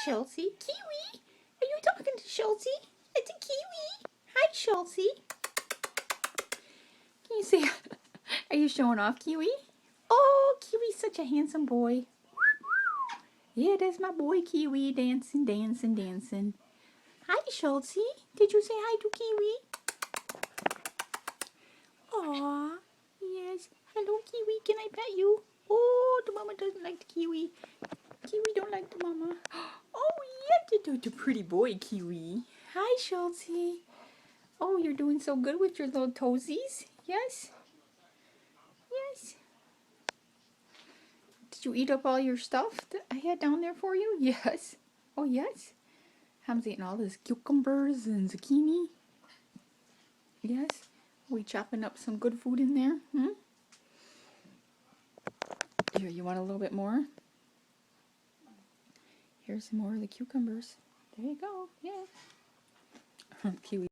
Shultz. Kiwi? Are you talking to Shultz? It's a Kiwi. Hi, Shultz. Can you say, are you showing off, Kiwi? Oh, Kiwi's such a handsome boy. Yeah, that's my boy Kiwi dancing, dancing, dancing. Hi, Shultz. Did you say hi to Kiwi? Aw, yes. Hello, Kiwi. Can I pet you? Oh, the mama doesn't like the Kiwi. Kiwi don't like the mama. Oh, yeah, the pretty boy, Kiwi. Hi, Shultz. Oh, you're doing so good with your little toesies. Yes? Yes. Did you eat up all your stuff that I had down there for you? Yes. Oh, yes? Ham's eating all his cucumbers and zucchini. Yes? We chopping up some good food in there? Here, you want a little bit more? Here's some more of the cucumbers. There you go. Yeah. Kiwi.